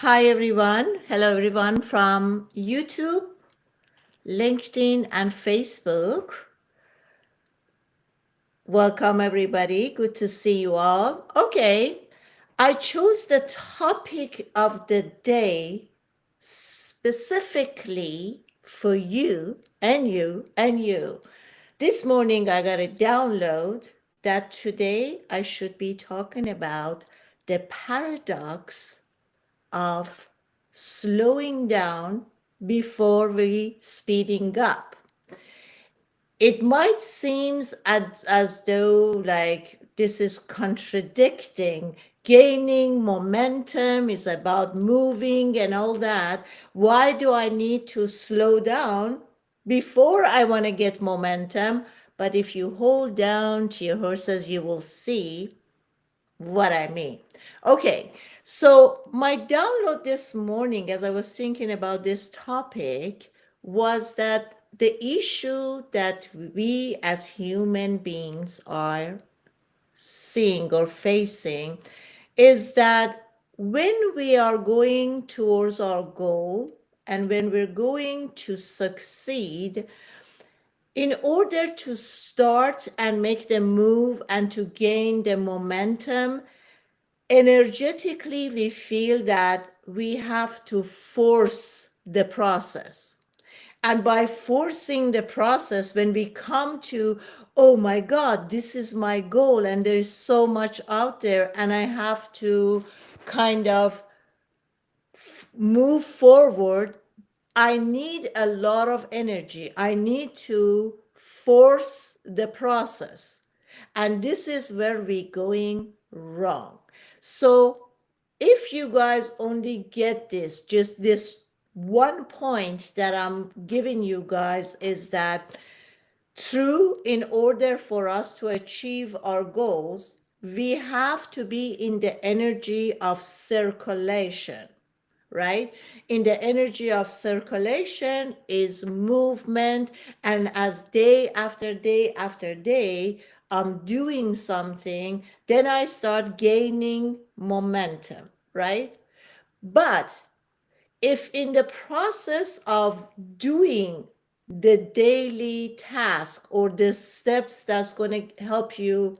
Hi, everyone. Hello, everyone from YouTube, LinkedIn, and Facebook. Welcome, everybody. Good to see you all. Okay, I chose the topic of the day specifically for you and you and you. This morning, I got a download that today I should be talking about the paradox of slowing down before we speeding up. It might seem as though like this is contradicting. Gaining momentum is about moving and all that. Why do I need to slow down before I want to get momentum? But if you hold down to your horses, you will see what I mean. Okay, so my download this morning, as I was thinking about this topic, was that the issue that we as human beings are seeing or facing is that when we are going towards our goal and when we're going to succeed, in order to start and make the move and to gain the momentum, energetically we feel that we have to force the process. And by forcing the process, when we come to, oh my God, this is my goal and there is so much out there and I have to kind of move forward, I need a lot of energy. I need to force the process. And this is where we're going wrong. So if you guys only get this, just this one point that I'm giving you guys is that true, in order for us to achieve our goals, we have to be in the energy of circulation, right? In the energy of circulation is movement. And as day after day after day, I'm doing something, then I start gaining momentum, right? But if in the process of doing the daily task or the steps that's going to help you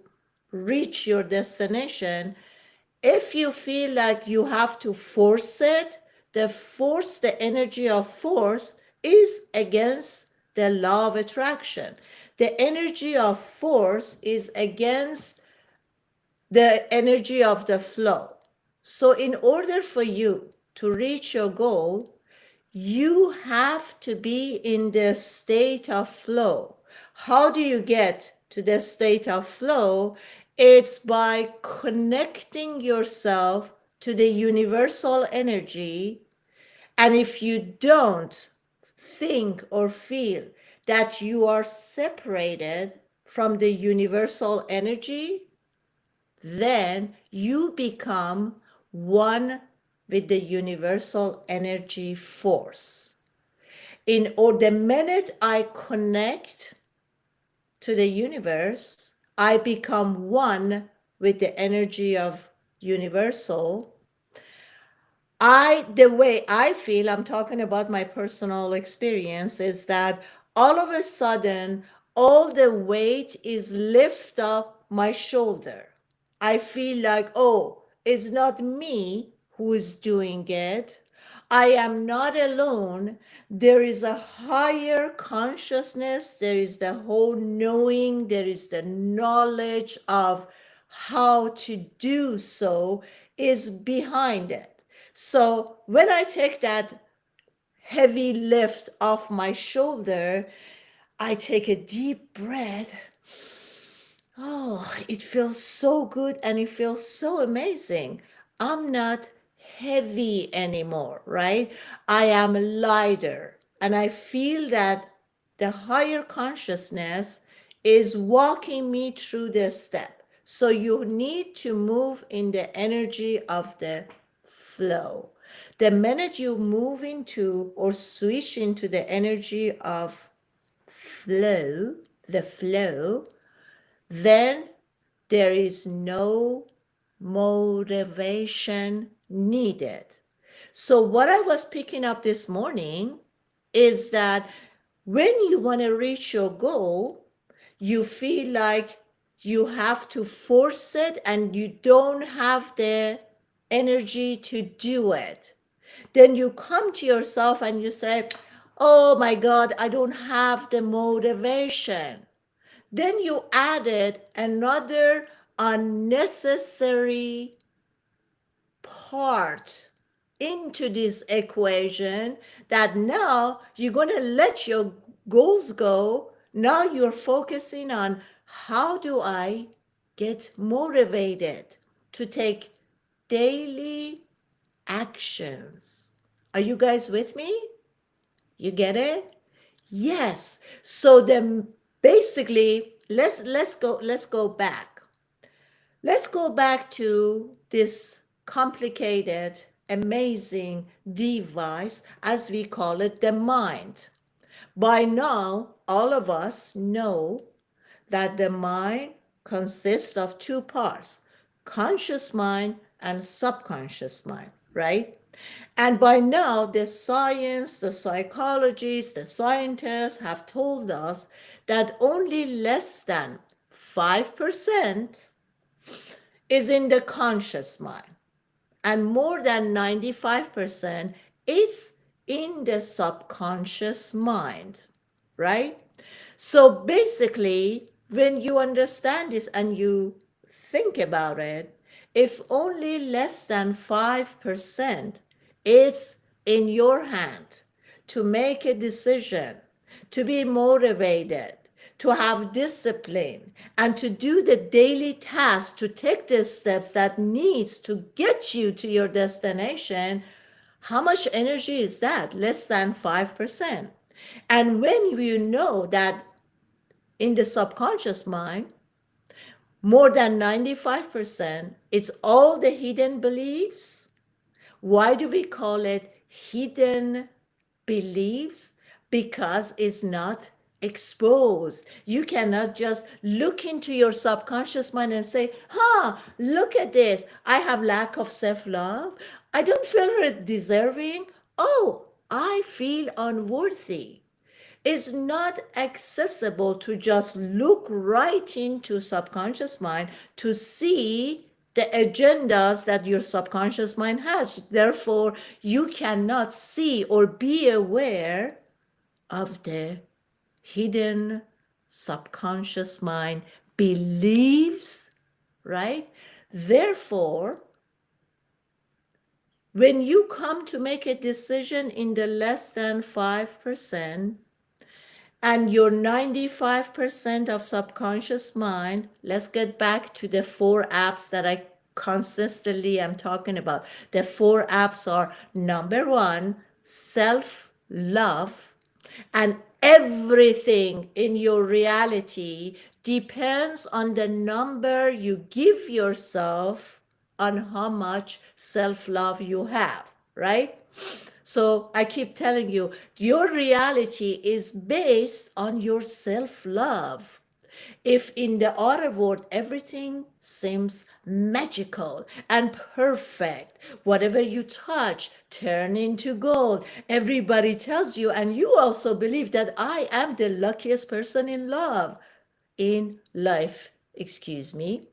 reach your destination, if you feel like you have to force it, the energy of force is against the law of attraction. The energy of force is against the energy of the flow. So, in order for you to reach your goal, you have to be in the state of flow. How do you get to the state of flow? It's by connecting yourself to the universal energy. And if you don't think or feel that you are separated from the universal energy, then you become one with the universal energy force. Or the minute I connect to the universe, I become one with the energy of universal. The way I feel, I'm talking about my personal experience, is that all of a sudden, all the weight is lift up my shoulder. I feel like, oh, it's not me who is doing it. I am not alone. There is a higher consciousness. There is the whole knowing. There is the knowledge of how to do so is behind it. So when I take that heavy lift off my shoulder, I take a deep breath. Oh, it feels so good and it feels so amazing. I'm not heavy anymore, right? I am lighter. And I feel that the higher consciousness is walking me through this step. So you need to move in the energy of the flow. The minute you move into or switch into the energy of flow, the flow, then there is no motivation needed. So, what I was picking up this morning is that when you want to reach your goal, you feel like you have to force it and you don't have the energy to do it. Then you come to yourself and you say, oh my God, I don't have the motivation. Then you added another unnecessary part into this equation that now you're going to let your goals go. Now you're focusing on how do I get motivated to take daily actions. Are you guys with me? You get it? Yes. So then basically let's go back. Let's go back to this complicated, amazing device, as we call it, the mind. By now, all of us know that the mind consists of two parts, conscious mind and subconscious mind, right? And by now, the science, the psychologists, the scientists have told us that only less than 5% is in the conscious mind, and more than 95% is in the subconscious mind, right? So basically, when you understand this and you think about it, if only less than 5% is in your hand to make a decision, to be motivated, to have discipline, and to do the daily tasks, to take the steps that needs to get you to your destination, how much energy is that? Less than 5%. And when you know that in the subconscious mind, more than 95%, it's all the hidden beliefs. Why do we call it hidden beliefs? Because it's not exposed. You cannot just look into your subconscious mind and say, look at this. I have lack of self-love. I don't feel deserving. Oh, I feel unworthy. Is not accessible to just look right into subconscious mind to see the agendas that your subconscious mind has. Therefore, you cannot see or be aware of the hidden subconscious mind beliefs, right? Therefore, when you come to make a decision in the less than 5%, and your 95% of subconscious mind, let's get back to the 4 apps that I consistently am talking about. The 4 apps are: number one, self love, and everything in your reality depends on the number you give yourself, on how much self love you have, right? So I keep telling you, your reality is based on your self love. If in the outer world everything seems magical and perfect, whatever you touch turn into gold. Everybody tells you, and you also believe that I am the luckiest person in love, in life, excuse me.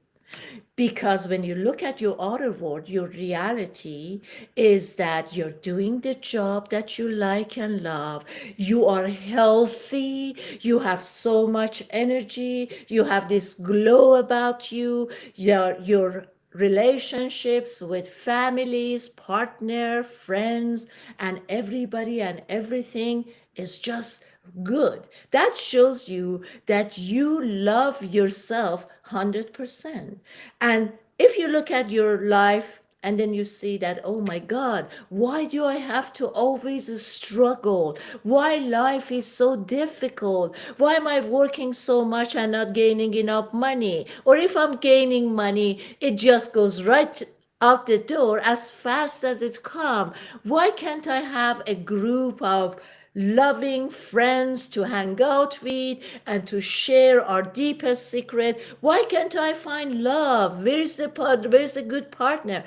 Because when you look at your outer world, your reality is that you're doing the job that you like and love. You are healthy. You have so much energy. You have this glow about you. Your relationships with families, partner, friends, and everybody and everything is just good. That shows you that you love yourself 100%. And if you look at your life and then you see that, oh my God, why do I have to always struggle? Why life is so difficult? Why am I working so much and not gaining enough money? Or if I'm gaining money, it just goes right out the door as fast as it come. Why can't I have a group of loving friends to hang out with and to share our deepest secret? Why can't I find love? Where's the good partner?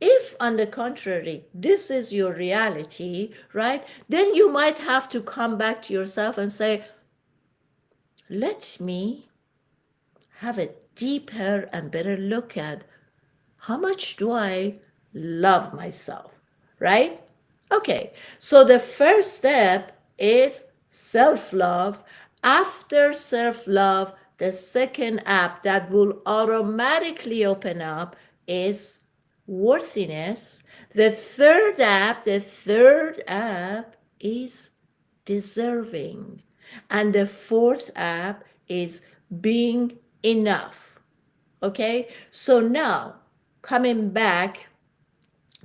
If, on the contrary, this is your reality, right, then you might have to come back to yourself and say, let me have a deeper and better look at how much do I love myself, right? Okay, so the first step is self love. After self love, the second app that will automatically open up is worthiness. The third app is deserving. And the fourth app is being enough. Okay, so now coming back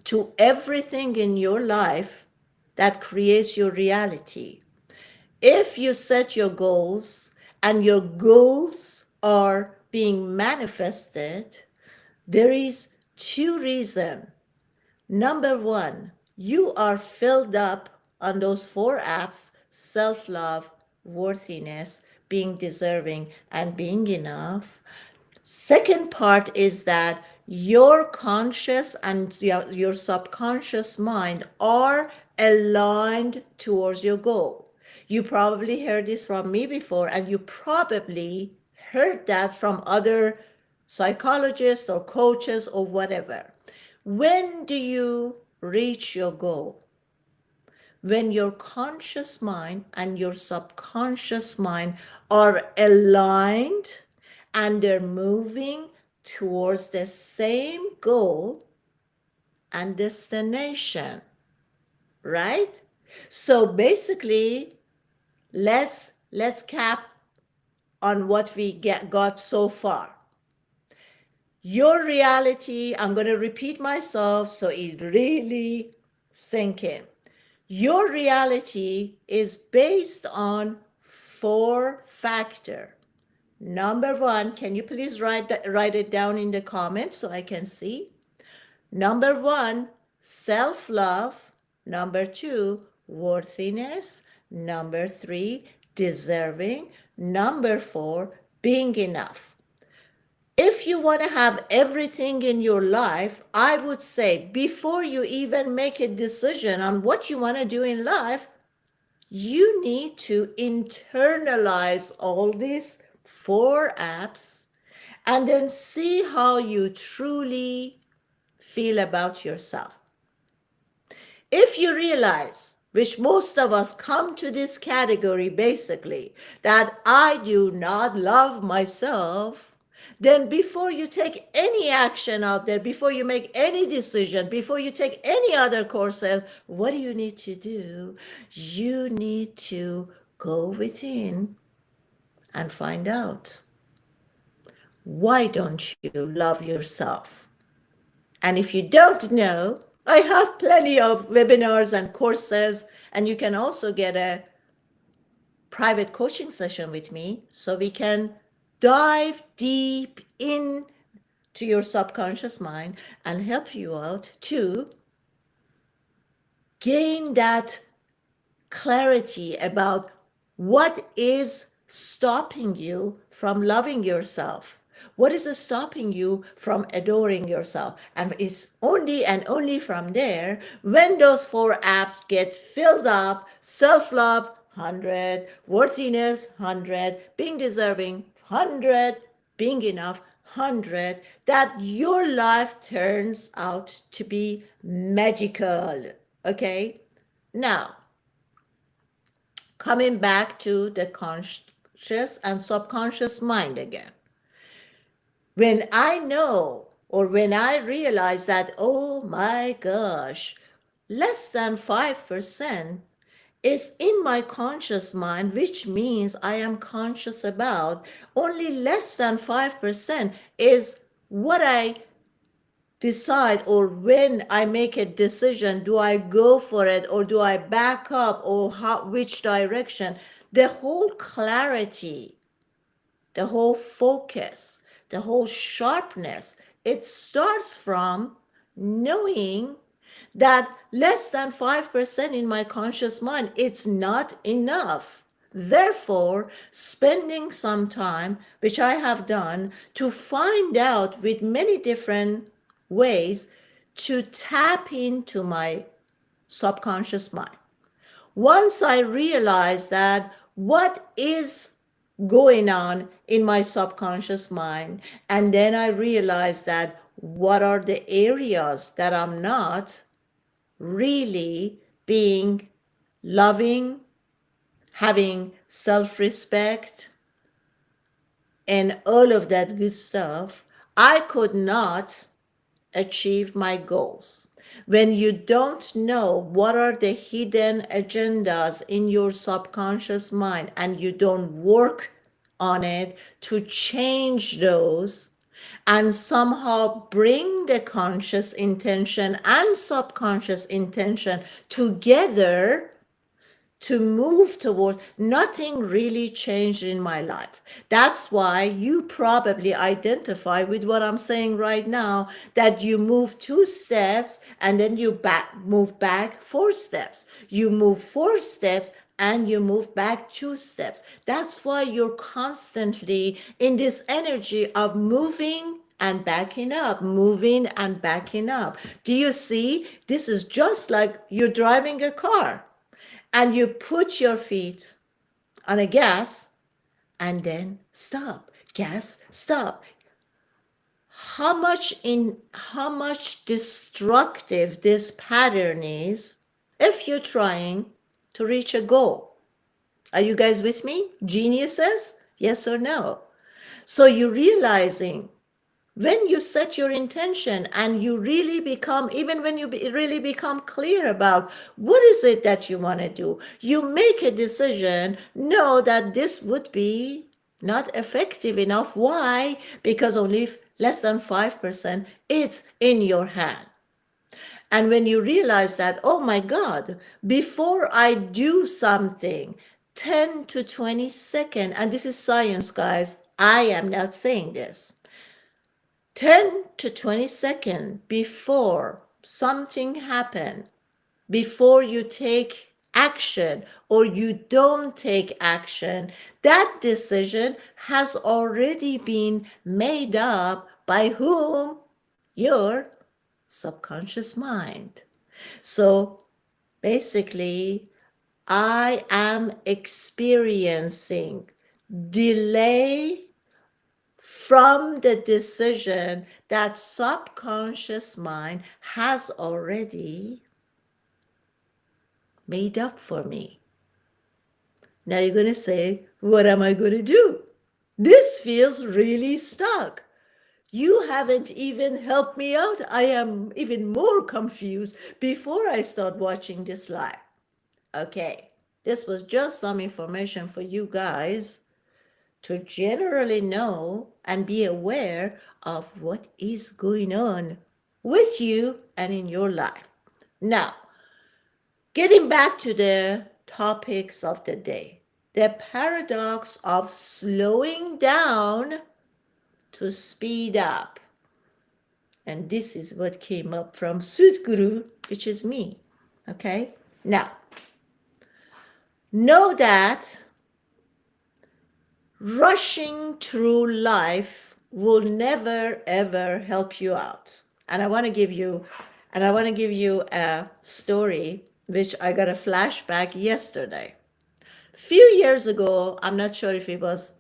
to everything in your life that creates your reality. If you set your goals and your goals are being manifested, there is two reasons. Number one, you are filled up on those four apps: self love, worthiness, being deserving, and being enough. Second part is that your conscious and your subconscious mind are aligned towards your goal. You probably heard this from me before, and you probably heard that from other psychologists or coaches or whatever. When do you reach your goal? When your conscious mind and your subconscious mind are aligned and they're moving towards the same goal and destination, right? So basically, let's cap on what we got so far. Your reality, I'm going to repeat myself so it really sink in. Your reality is based on four factors. Number one, can you please write it down in the comments so I can see? Number one, self-love. Number two, worthiness. Number three, deserving. Number four, being enough. If you want to have everything in your life, I would say before you even make a decision on what you want to do in life, you need to internalize all these four apps and then see how you truly feel about yourself. If you realize, which most of us come to this category basically, that I do not love myself, then before you take any action out there, before you make any decision, before you take any other courses, what do you need to do? You need to go within and find out, why don't you love yourself? And if you don't know, I have plenty of webinars and courses, and you can also get a private coaching session with me so we can dive deep into your subconscious mind and help you out to gain that clarity about what is stopping you from loving yourself. What is stopping you from adoring yourself? And it's only and only from there, when those four apps get filled up: self-love, 100, worthiness, 100, being deserving, 100, being enough, 100, that your life turns out to be magical. Okay? Now, coming back to the conscious and subconscious mind again. When I know, or when I realize that, oh my gosh, less than 5% is in my conscious mind, which means I am conscious about, only less than 5% is what I decide, or when I make a decision, do I go for it or do I back up, or which direction? The whole clarity, the whole focus, the whole sharpness, it starts from knowing that less than 5% in my conscious mind, it's not enough. Therefore, spending some time, which I have done, to find out with many different ways to tap into my subconscious mind. Once I realized that what is going on in my subconscious mind, and then I realized that what are the areas that I'm not really being loving, having self respect, and all of that good stuff, I could not achieve my goals. When you don't know what are the hidden agendas in your subconscious mind and you don't work on it to change those and somehow bring the conscious intention and subconscious intention together to move towards, nothing really changed in my life. That's why you probably identify with what I'm saying right now, that you move 2 steps and then you move back 4 steps. You move 4 steps and you move back 2 steps. That's why you're constantly in this energy of moving and backing up, moving and backing up. Do you see? This is just like you're driving a car and you put your feet on a gas and then stop, gas, stop. How much destructive this pattern is if you're trying to reach a goal. Are you guys with me? Geniuses? Yes or no? So you're realizing when you set your intention and you really become, even when you really become clear about what is it that you want to do, you make a decision, know that this would be not effective enough. Why? Because only less than 5% it's in your hand. And when you realize that, oh my God, before I do something, 10 to 20 seconds, and this is science, guys, I am not saying this, 10 to 20 seconds before something happens, before you take action or you don't take action, that decision has already been made up by whom? Your subconscious mind. So basically, I am experiencing delay from the decision that subconscious mind has already made up for me. Now you're going to say, what am I going to do? This feels really stuck. You haven't even helped me out. I am even more confused before I start watching this live. Okay, this was just some information for you guys to generally know and be aware of what is going on with you and in your life. Now, getting back to the topics of the day, the paradox of slowing down to speed up. And this is what came up from SudGuru, which is me. Okay? Now, know that rushing through life will never ever help you out. And I want to give you a story which I got a flashback yesterday. A few years ago, I'm not sure if it was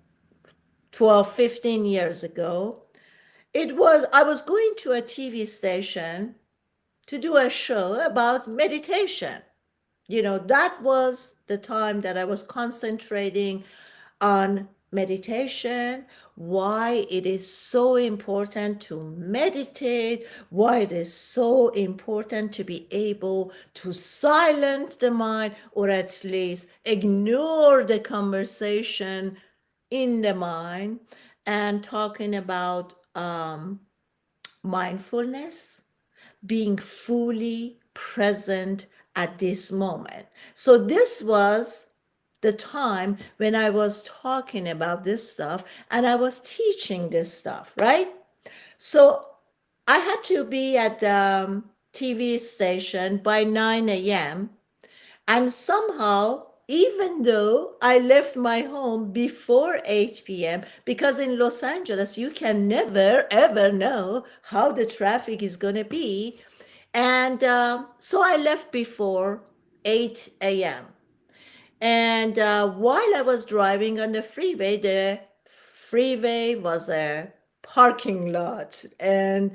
12, 15 years ago, I was going to a TV station to do a show about meditation. That was the time that I was concentrating on meditation, why it is so important to meditate, why it is so important to be able to silence the mind or at least ignore the conversation in the mind, and talking about mindfulness, being fully present at this moment. So this was the time when I was talking about this stuff and I was teaching this stuff, right? So I had to be at the TV station by 9 a.m. And somehow, even though I left my home before 8 p.m., because in Los Angeles, you can never, ever know how the traffic is going to be. And so I left before 8 a.m. And while I was driving on the freeway was a parking lot and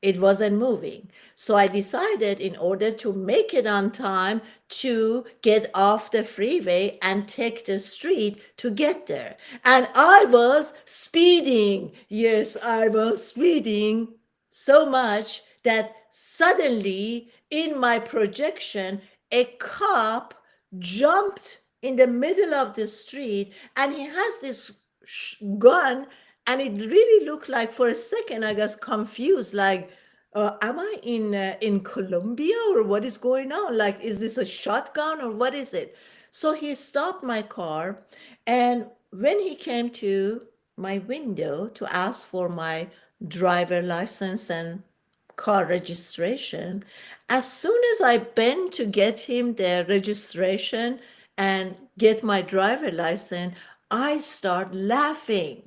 it wasn't moving. So I decided, in order to make it on time, to get off the freeway and take the street to get there. And I was speeding. Yes, I was speeding so much that suddenly in my projection, a cop jumped in the middle of the street and he has this gun, and it really looked like, for a second I was confused, like, am I in Colombia, or what is going on? Like, is this a shotgun or what is it? So he stopped my car, and when he came to my window to ask for my driver license and car registration, as soon as I bent to get him the registration and get my driver license, I start laughing.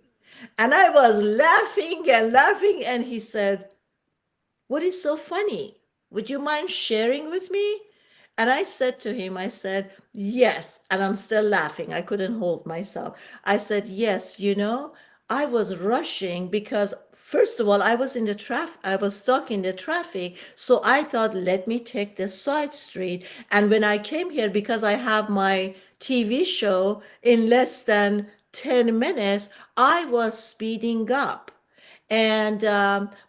And I was laughing and laughing, and he said, "What is so funny? Would you mind sharing with me?" And I said to him, I said, "Yes." And I'm still laughing. I couldn't hold myself. I said, "Yes, I was rushing because, first of all, I was in the traffic. I was stuck in the traffic. So I thought, let me take the side street. And when I came here, because I have my TV show in less than 10 minutes, I was speeding up. And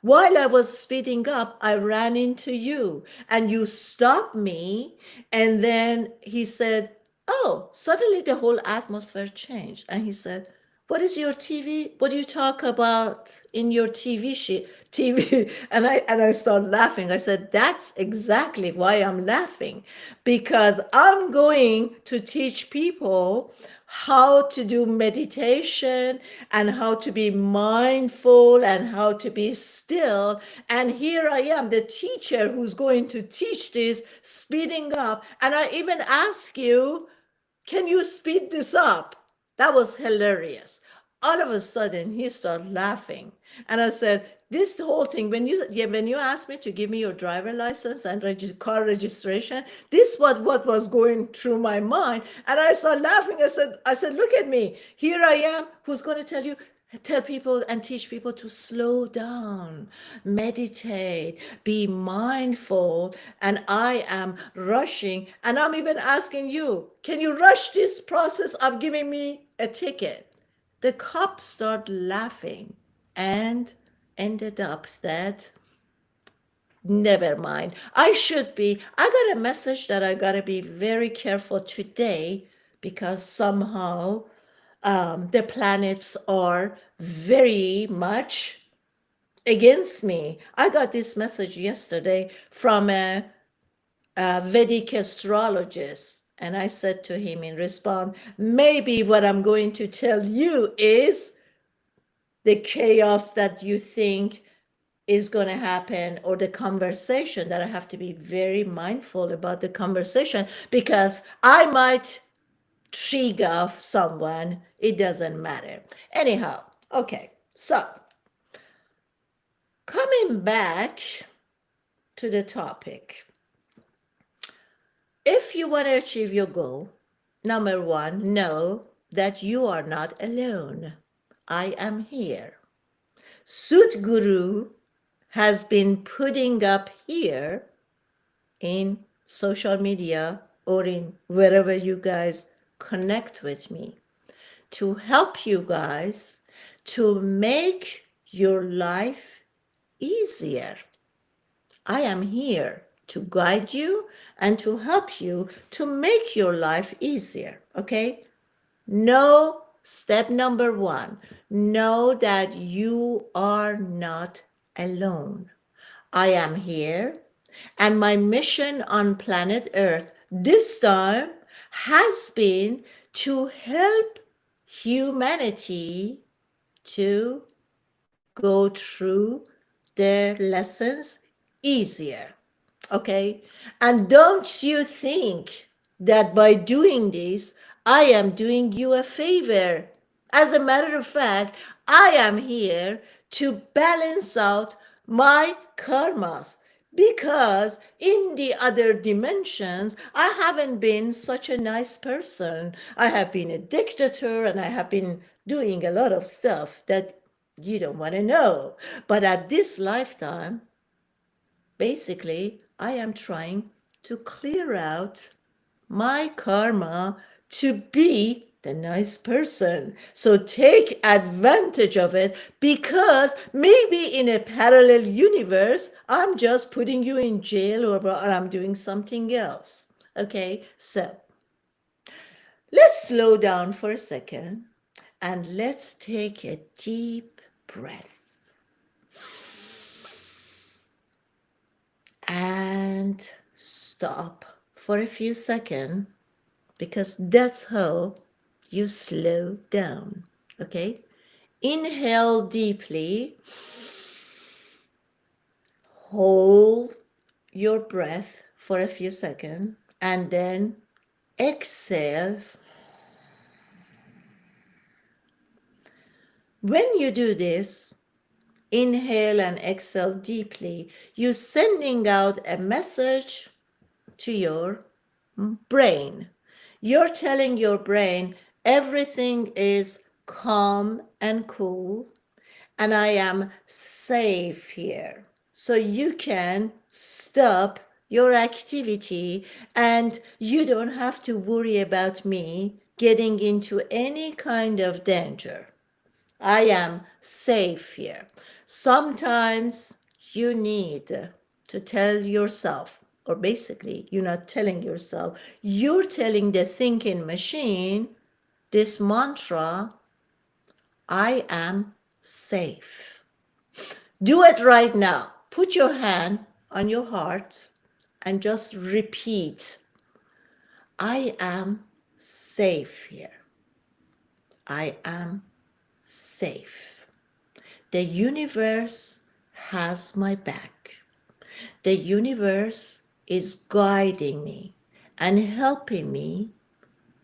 while I was speeding up, I ran into you and you stopped me. And then he said, "Oh," suddenly the whole atmosphere changed. And he said, "What is your TV? What do you talk about in your TV?" And I started laughing. I said, "That's exactly why I'm laughing, because I'm going to teach people how to do meditation and how to be mindful and how to be still. And here I am, the teacher who's going to teach this, speeding up. And I even ask you, can you speed this up?" That was hilarious. All of a sudden, he started laughing. And I said, "This whole thing, when you asked me to give me your driver license and car registration, this what was going through my mind." And I started laughing. I said, "Look at me. Here I am, who's going to tell people and teach people to slow down, meditate, be mindful. And I am rushing. And I'm even asking you, can you rush this process of giving me a ticket?" The cop started laughing and ended up that, never mind. I got a message that I got to be very careful today, because somehow the planets are very much against me. I got this message yesterday from a Vedic astrologist. And I said to him in response, maybe what I'm going to tell you is the chaos that you think is going to happen, or the conversation, that I have to be very mindful about the conversation, because I might trigger off someone. It doesn't matter. Anyhow, okay. So coming back to the topic, if you want to achieve your goal, number one, know that you are not alone. I am here. SudGuru has been putting up here in social media or in wherever you guys connect with me, to help you guys to make your life easier. I am here to guide you and to help you to make your life easier, okay? Know, step number one, know that you are not alone. I am here, and my mission on planet Earth this time has been to help humanity to go through their lessons easier. Okay? And don't you think that by doing this, I am doing you a favor. As a matter of fact, I am here to balance out my karmas, because in the other dimensions, I haven't been such a nice person. I have been a dictator and I have been doing a lot of stuff that you don't want to know. But at this lifetime, basically, I am trying to clear out my karma to be the nice person. So take advantage of it, because maybe in a parallel universe, I'm just putting you in jail, or I'm doing something else. Okay, so let's slow down for a second and let's take a deep breath and stop for a few seconds, because that's how you slow down. Okay? Inhale deeply, hold your breath for a few seconds, and then exhale. When you do this, inhale and exhale deeply, you're sending out a message to your brain. You're telling your brain everything is calm and cool, and I am safe here. So you can stop your activity and you don't have to worry about me getting into any kind of danger. I am safe here. Sometimes you need to tell yourself, or basically, you're not telling yourself, you're telling the thinking machine this mantra: I am safe. Do it right now. Put your hand on your heart and just repeat: I am safe here. I am safe. The universe has my back. The universe is guiding me and helping me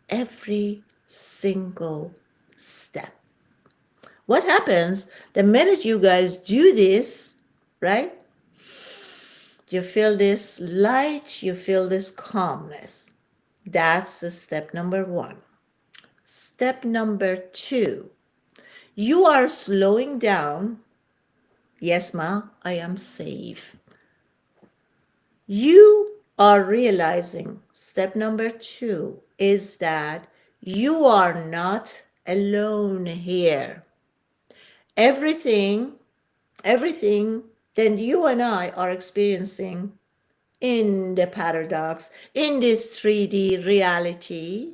every single step. What happens the minute you guys do this, right? You feel this light, you feel this calmness. That's the step number one. Step number two, you are slowing down. Yes, ma, I am safe. You are realizing step number two is that you are not alone here. Everything that you and I are experiencing in the paradox, in this 3D reality,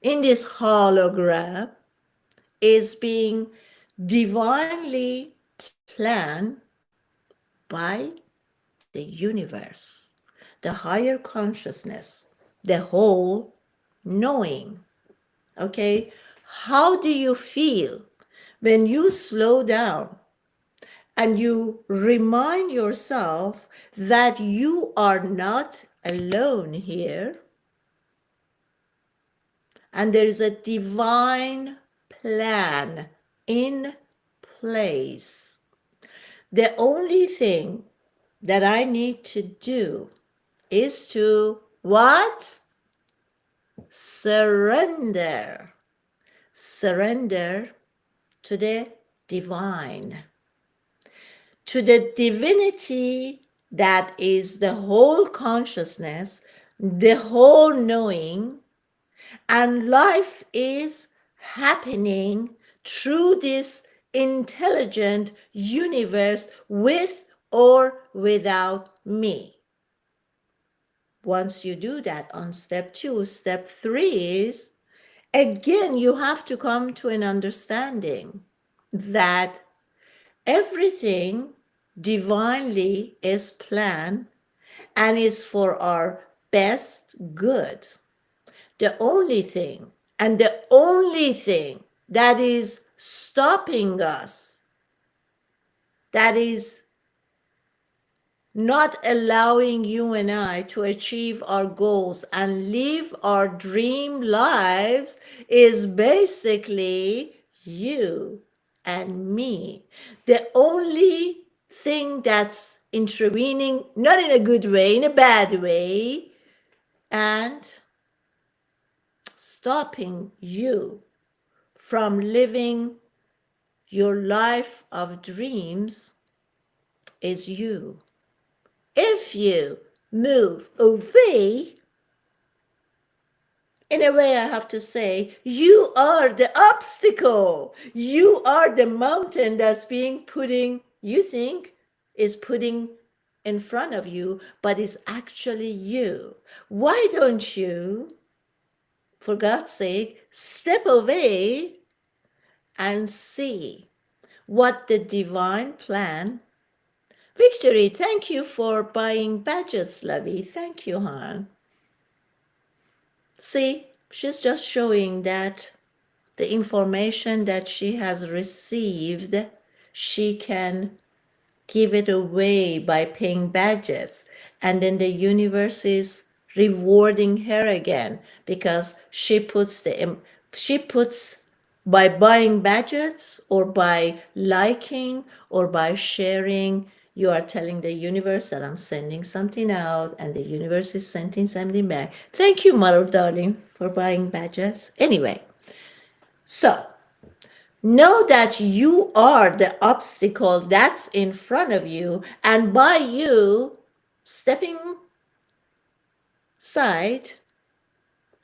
in this hologram, is being divinely planned by the universe, the higher consciousness, the whole knowing. Okay? How do you feel when you slow down and you remind yourself that you are not alone here, and there is a divine plan in place? The only thing that I need to do is to what? Surrender. Surrender to the divine, to the divinity that is the whole consciousness, the whole knowing, and life is happening through this intelligent universe with or without me. Once you do that on step two, step three is, again, you have to come to an understanding that everything divinely is planned and is for our best good. The only thing, and the only thing that is stopping us, that is not allowing you and I to achieve our goals and live our dream lives, is basically you and me. The only thing that's intervening, not in a good way, in a bad way, and stopping you from living your life of dreams is you. If you move away, in a way, I have to say, you are the obstacle. You are the mountain that's you think is putting in front of you, but is actually you. Why don't you, for God's sake, step away and see what the divine plan? Victory, thank you for buying badges, Lovey. Thank you, hon. See, she's just showing that the information that she has received, she can give it away by paying badges. And then the universe is rewarding her again because she puts by buying badges or by liking or by sharing, you are telling the universe that I'm sending something out and the universe is sending something back. Thank you, mother darling, for buying badges. Anyway, so know that you are the obstacle that's in front of you, and by you stepping aside,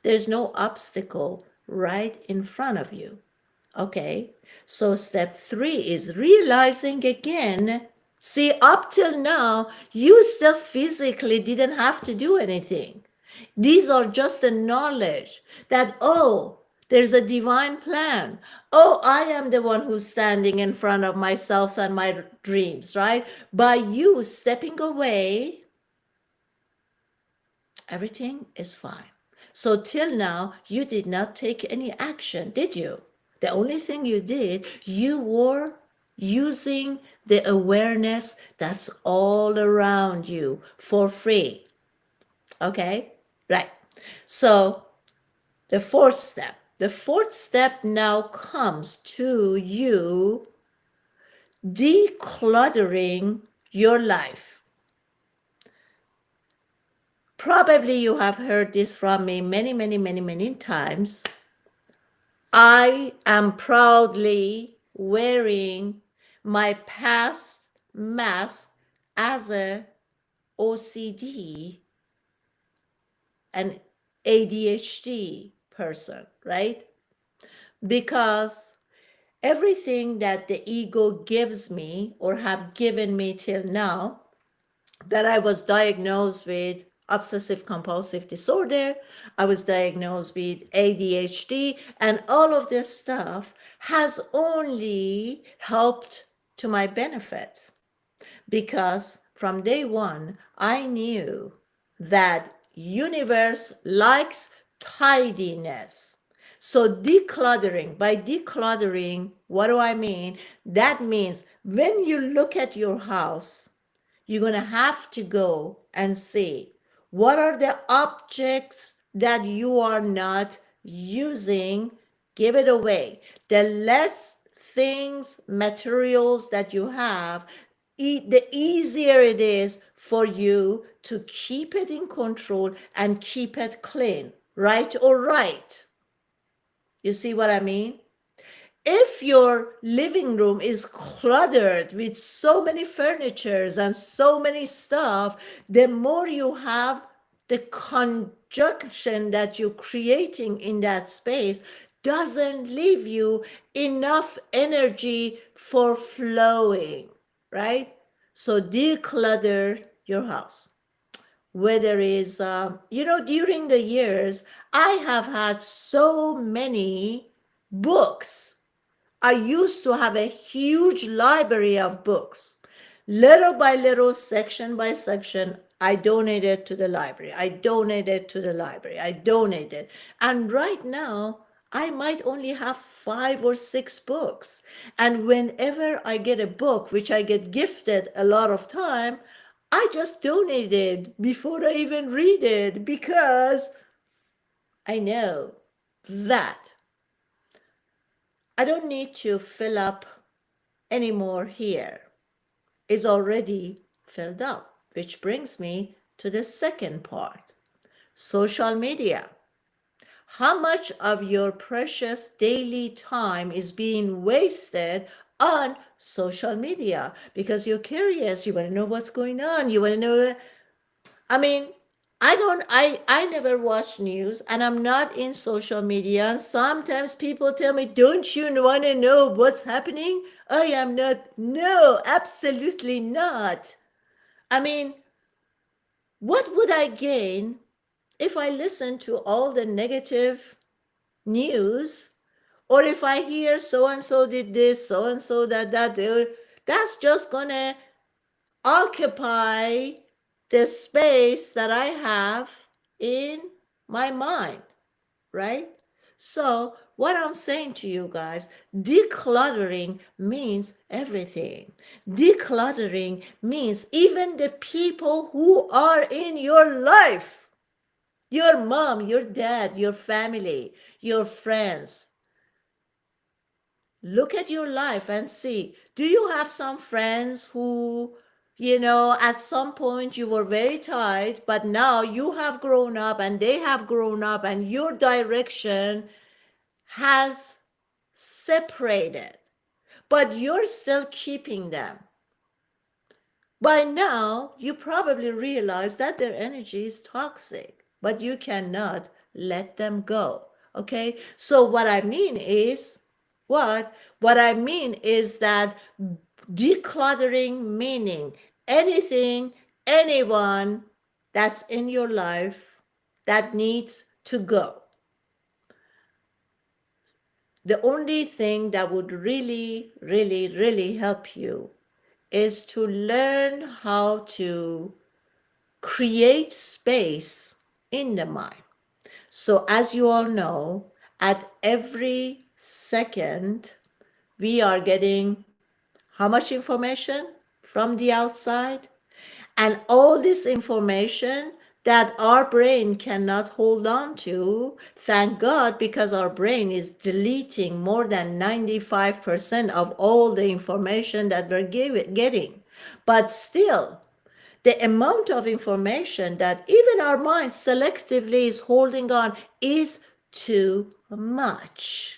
there's no obstacle right in front of you. Okay, so step 3 is realizing again. See, up till now, you still physically didn't have to do anything. These are just the knowledge that, oh, there's a divine plan. Oh, I am the one who's standing in front of myself and my dreams, right? By you stepping away, everything is fine. So till now, you did not take any action, did you? The only thing you did, you were using the awareness that's all around you for free. Okay? Right. So the fourth step. The fourth step now comes to you decluttering your life. Probably you have heard this from me many times. I am proudly wearing my past mask as a OCD and ADHD person, right? Because everything that the ego gives me or have given me till now, that I was diagnosed with obsessive compulsive disorder, I was diagnosed with ADHD, and all of this stuff has only helped to my benefit, because from day one I knew that universe likes tidiness. So decluttering, by decluttering, what do I mean? That means when you look at your house, you're going to have to go and see what are the objects that you are not using, give it away. The less things, materials that you have, the easier it is for you to keep it in control and keep it clean, right or right. You see what I mean? If your living room is cluttered with so many furnitures and so many stuff, the more you have, the conjunction that you're creating in that space doesn't leave you enough energy for flowing, right? So declutter your house. Whether is, during the years, I have had so many books. I used to have a huge library of books. Little by little, section by section, I donated to the library. I donated to the library. I donated. And right now, I might only have 5 or 6 books. And whenever I get a book, which I get gifted a lot of time, I just donate it before I even read it, because I know that I don't need to fill up anymore here. It's already filled up, which brings me to the second part, social media. How much of your precious daily time is being wasted on social media? Because you're curious, you want to know what's going on, you want to know. I mean, I never watch news and I'm not in social media. And sometimes people tell me, don't you want to know what's happening? I am not. No, absolutely not. I mean, what would I gain if I listen to all the negative news, or if I hear so and so did this, so and so that, that's just gonna occupy the space that I have in my mind, right? So, what I'm saying to you guys, decluttering means everything. Decluttering means even the people who are in your life, your mom, your dad, your family, your friends. Look at your life and see, do you have some friends who, at some point you were very tight, but now you have grown up and they have grown up and your direction has separated, but you're still keeping them. By now, you probably realize that their energy is toxic, but you cannot let them go. Okay? So what I mean is what? What I mean is that decluttering, meaning anything, anyone that's in your life that needs to go. The only thing that would really, really, really help you is to learn how to create space in the mind. So, as you all know, at every second, we are getting how much information from the outside? And all this information that our brain cannot hold on to, thank God, because our brain is deleting more than 95% of all the information that we're getting. But still, the amount of information that even our mind selectively is holding on is too much.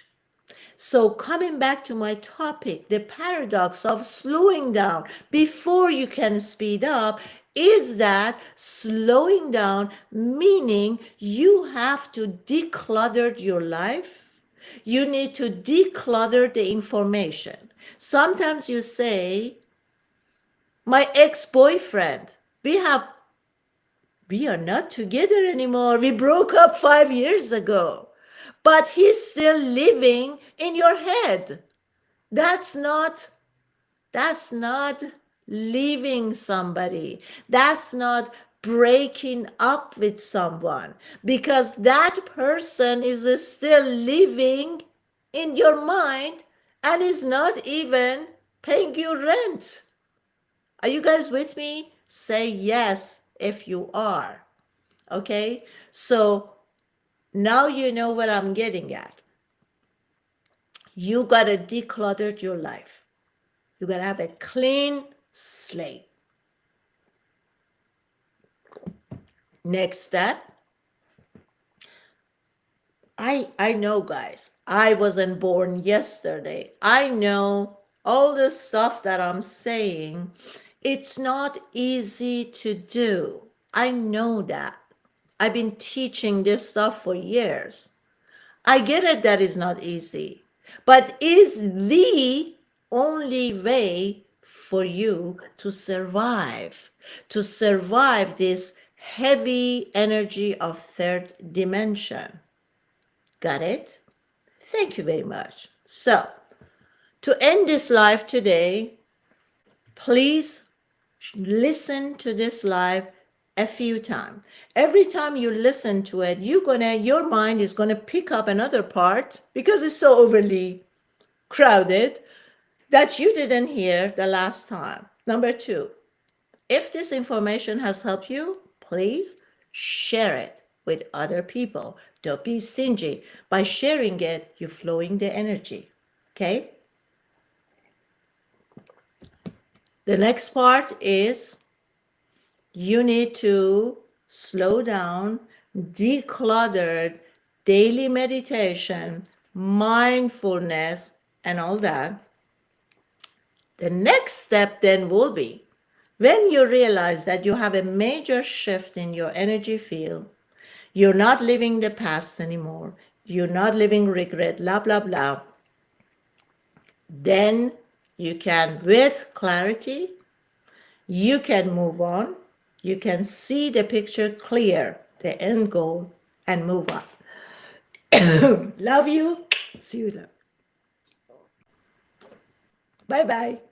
So, coming back to my topic, the paradox of slowing down before you can speed up is that slowing down, meaning you have to declutter your life. You need to declutter the information. Sometimes you say, my ex-boyfriend, we are not together anymore. We broke up 5 years ago. But he's still living in your head. That's not leaving somebody. That's not breaking up with someone, because that person is still living in your mind and is not even paying you rent. Are you guys with me? Say yes if you are. Okay? So now you know what I'm getting at. You got to declutter your life. You got to have a clean slate. Next step. I know, guys, I wasn't born yesterday. I know all the stuff that I'm saying, it's not easy to do. I know that. I've been teaching this stuff for years. I get it that is not easy, but is the only way for you to survive this heavy energy of third dimension. Got it? Thank you very much. So, to end this live today, please listen to this live a few times. Every time you listen to it, your mind is gonna pick up another part because it's so overly crowded that you didn't hear the last time. Number two, if this information has helped you, please share it with other people. Don't be stingy. By sharing it, you're flowing the energy. Okay? The next part is you need to slow down, declutter, daily meditation, mindfulness, and all that. The next step then will be when you realize that you have a major shift in your energy field, you're not living the past anymore, you're not living regret, blah, blah, blah, then you can, with clarity, you can move on. You can see the picture clear, the end goal, and move on. Love you. See you later. Bye bye.